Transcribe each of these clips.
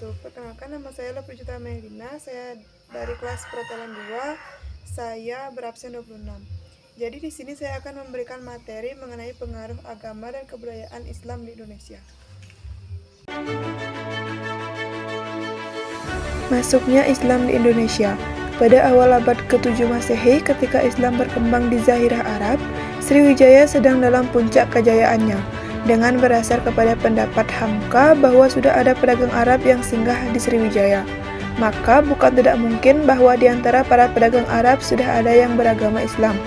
wabarakatuh. Perkenalkan, nama saya Loprijuta Melina. Saya dari kelas Perhotelan 2. Saya berabsen 26. Jadi di sini saya akan memberikan materi mengenai pengaruh agama dan kebudayaan Islam di Indonesia. Masuknya Islam di Indonesia. Pada awal abad ke-7 Masehi, ketika Islam berkembang di Zahirah Arab, Sriwijaya sedang dalam puncak kejayaannya. Dengan berdasar kepada pendapat Hamka bahwa sudah ada pedagang Arab yang singgah di Sriwijaya, maka bukan tidak mungkin bahwa di antara para pedagang Arab sudah ada yang beragama Islam.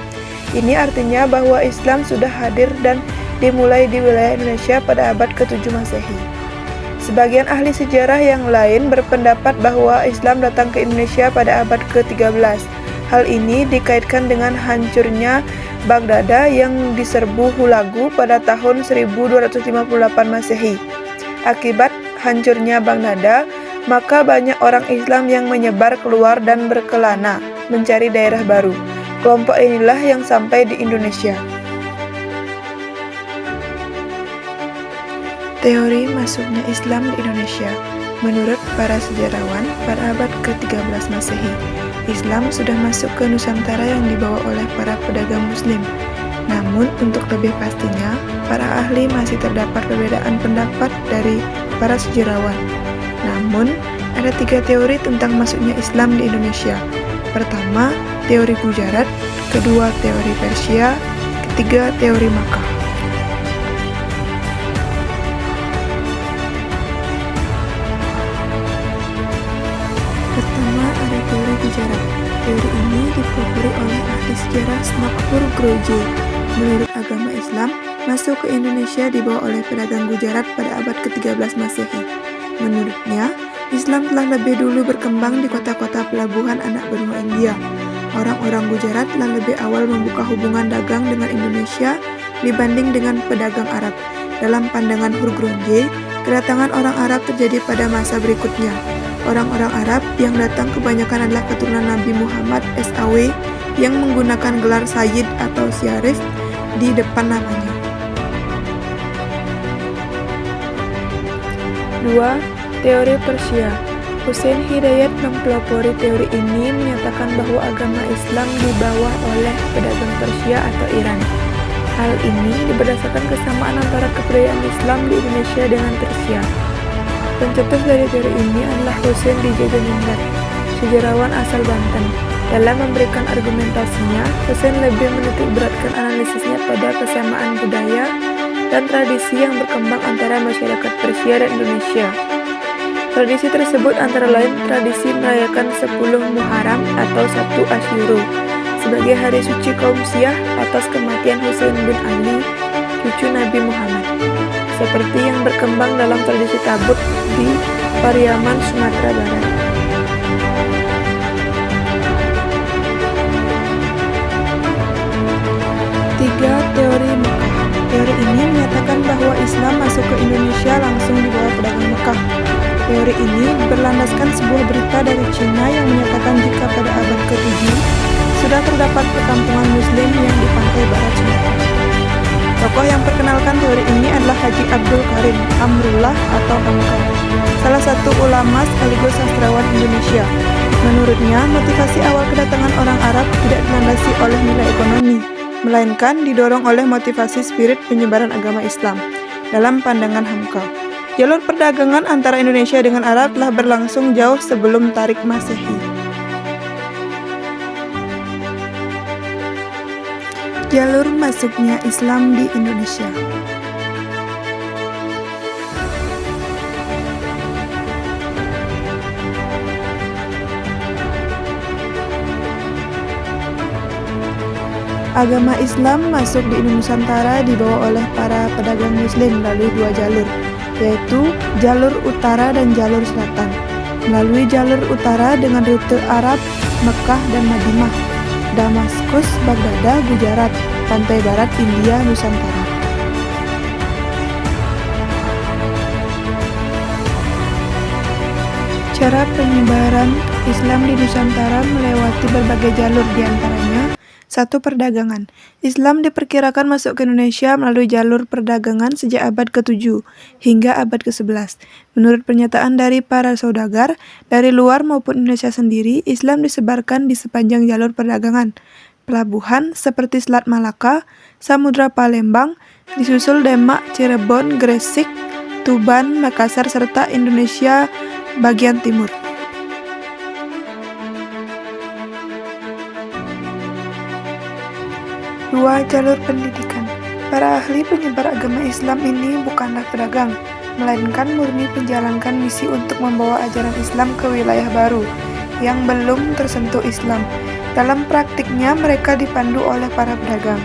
Ini artinya bahwa Islam sudah hadir dan dimulai di wilayah Indonesia pada abad ke-7 Masehi. Sebagian ahli sejarah yang lain berpendapat bahwa Islam datang ke Indonesia pada abad ke-13. Hal ini dikaitkan dengan hancurnya Baghdad yang diserbu Hulagu pada tahun 1258 Masehi. Akibat hancurnya Baghdad, maka banyak orang Islam yang menyebar keluar dan berkelana mencari daerah baru. Kelompok inilah yang sampai di Indonesia. Teori masuknya Islam di Indonesia. Menurut para sejarawan, pada abad ke-13 Masehi, Islam sudah masuk ke Nusantara yang dibawa oleh para pedagang Muslim. Namun, untuk lebih pastinya, para ahli masih terdapat perbedaan pendapat dari para sejarawan. Namun, ada 3 teori tentang masuknya Islam di Indonesia. Pertama, teori Gujarat, kedua, teori Persia, ketiga, teori Makkah. Pertama, ada teori Gujarat. Teori ini dipelopori oleh ahli sejarah Snapur Groje. Menurut agama Islam, masuk ke Indonesia dibawa oleh pedagang Gujarat pada abad ke-13 Masehi. Menurutnya, Islam telah lebih dulu berkembang di kota-kota pelabuhan anak benua India. Orang-orang Gujarat telah lebih awal membuka hubungan dagang dengan Indonesia dibanding dengan pedagang Arab. Dalam pandangan Hurgroje, kedatangan orang Arab terjadi pada masa berikutnya. Orang-orang Arab yang datang kebanyakan adalah keturunan Nabi Muhammad SAW yang menggunakan gelar Sayyid atau Syarif di depan namanya. 2. Teori Persia. Hussein Hidayat mempelopori teori ini menyatakan bahwa agama Islam dibawa oleh pedagang Persia atau Iran. Hal ini berdasarkan kesamaan antara kebudayaan Islam di Indonesia dengan Persia. Pencetus dari teori ini adalah Husain Dijajaningrat, sejarawan asal Banten. Dalam memberikan argumentasinya, Husain lebih menitik beratkan analisisnya pada kesamaan budaya dan tradisi yang berkembang antara masyarakat Persia dan Indonesia. Tradisi tersebut antara lain tradisi merayakan 10 Muharram atau 1 Asyura sebagai hari suci kaum Syiah atas kematian Husain bin Ali, cucu Nabi Muhammad, seperti yang berkembang dalam tradisi tabut di Pariaman, Sumatera Barat. Tiga, teori Mekah. Teori ini menyatakan bahwa Islam masuk ke Indonesia langsung di bawah pedagang Mekah. Teori ini berlandaskan sebuah berita dari Cina yang menyatakan jika pada abad ke-7 sudah terdapat perkampungan Muslim yang di pantai barat Sumatera. Tokoh yang perkenalkan teori ini adalah Haji Abdul Karim Amrullah atau Hamka, salah satu ulama sekaligus sastrawan Indonesia. Menurutnya, motivasi awal kedatangan orang Arab tidak dilandasi oleh nilai ekonomi, melainkan didorong oleh motivasi spirit penyebaran agama Islam. Dalam pandangan Hamka, jalur perdagangan antara Indonesia dengan Arab telah berlangsung jauh sebelum Tarik Masehi. Jalur masuknya Islam di Indonesia. Agama Islam masuk di Nusantara dibawa oleh para pedagang Muslim melalui 2 jalur, yaitu jalur utara dan jalur selatan. Melalui jalur utara dengan rute Arab, Mekah dan Madinah, Damaskus, Baghdad, Gujarat, pantai barat India, Nusantara. Cara penyebaran Islam di Nusantara melewati berbagai jalur, diantaranya 1. Perdagangan. Islam diperkirakan masuk ke Indonesia melalui jalur perdagangan sejak abad ke-7 hingga abad ke-11. Menurut pernyataan dari para saudagar, dari luar maupun Indonesia sendiri, Islam disebarkan di sepanjang jalur perdagangan. Pelabuhan seperti Selat Malaka, Samudra Palembang, disusul Demak, Cirebon, Gresik, Tuban, Makassar, serta Indonesia bagian timur. 2. Jalur pendidikan. Para ahli penyebar agama Islam ini bukanlah pedagang, melainkan murni menjalankan misi untuk membawa ajaran Islam ke wilayah baru yang belum tersentuh Islam. Dalam praktiknya mereka dipandu oleh para pedagang.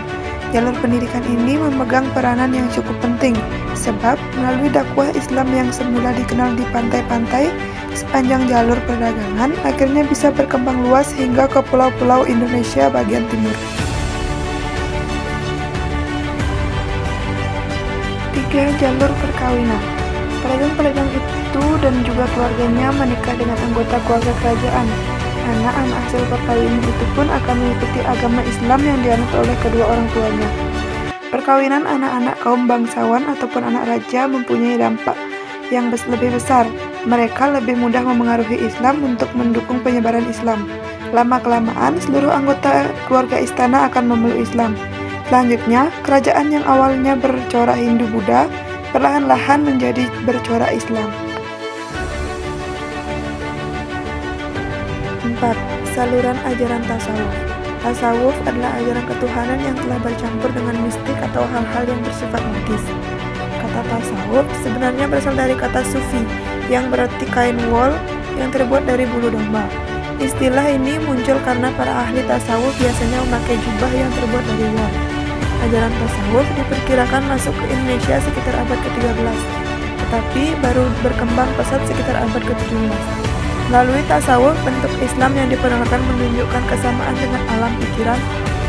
Jalur pendidikan ini memegang peranan yang cukup penting, sebab melalui dakwah Islam yang semula dikenal di pantai-pantai sepanjang jalur perdagangan, akhirnya bisa berkembang luas hingga ke pulau-pulau Indonesia bagian timur. 3. Jalur perkawinan. Pedagang-pedagang itu dan juga keluarganya menikah dengan anggota keluarga kerajaan. Anak-anak hasil perkawinan itu pun akan mengikuti agama Islam yang dianut oleh kedua orang tuanya. Perkawinan anak-anak kaum bangsawan ataupun anak raja mempunyai dampak yang lebih besar. Mereka lebih mudah memengaruhi Islam untuk mendukung penyebaran Islam. Lama-kelamaan, seluruh anggota keluarga istana akan memeluk Islam. Selanjutnya, kerajaan yang awalnya bercorak Hindu-Buddha perlahan-lahan menjadi bercorak Islam. 4. Saluran ajaran tasawuf. Tasawuf adalah ajaran ketuhanan yang telah bercampur dengan mistik atau hal-hal yang bersifat magis. Kata tasawuf sebenarnya berasal dari kata sufi, yang berarti kain wol yang terbuat dari bulu domba. Istilah ini muncul karena para ahli tasawuf biasanya memakai jubah yang terbuat dari wol. Ajaran tasawuf diperkirakan masuk ke Indonesia sekitar abad ke-13, tetapi baru berkembang pesat sekitar abad ke-17. Melalui tasawuf, bentuk Islam yang diperkenalkan menunjukkan kesamaan dengan alam pikiran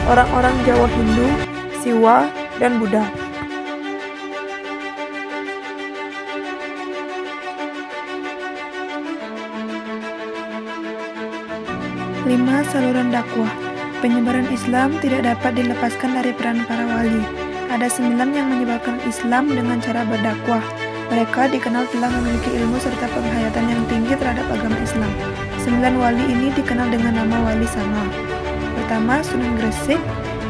orang-orang Jawa Hindu, Siwa, dan Buddha. 5. Saluran dakwah. Penyebaran Islam tidak dapat dilepaskan dari peran para wali. Ada 9 yang menyebarkan Islam dengan cara berdakwah. Mereka dikenal telah memiliki ilmu serta penghayatan yang tinggi terhadap agama Islam. 9 wali ini dikenal dengan nama Wali Sanga. Pertama, Sunan Gresik,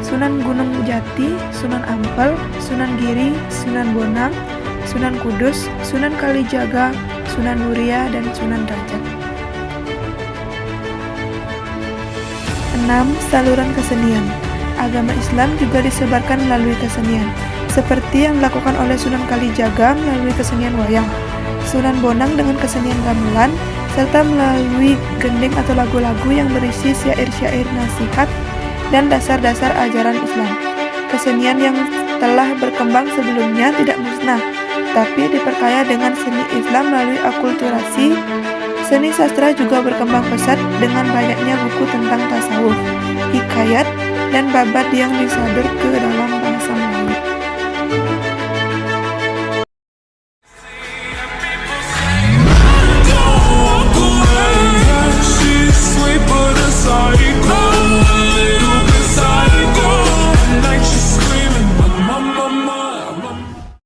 Sunan Gunung Jati, Sunan Ampel, Sunan Giri, Sunan Bonang, Sunan Kudus, Sunan Kalijaga, Sunan Muria, dan Sunan Derajat. 6. Saluran kesenian. Agama Islam juga disebarkan melalui kesenian, seperti yang dilakukan oleh Sunan Kalijaga melalui kesenian wayang, Sunan Bonang dengan kesenian gamelan, serta melalui gending atau lagu-lagu yang berisi syair-syair nasihat dan dasar-dasar ajaran Islam. Kesenian yang telah berkembang sebelumnya tidak musnah, tapi diperkaya dengan seni Islam melalui akulturasi. Seni sastra juga berkembang pesat dengan banyaknya buku tentang tasawuf, hikayat, dan babad yang disadur ke dalam bahasa Melayu.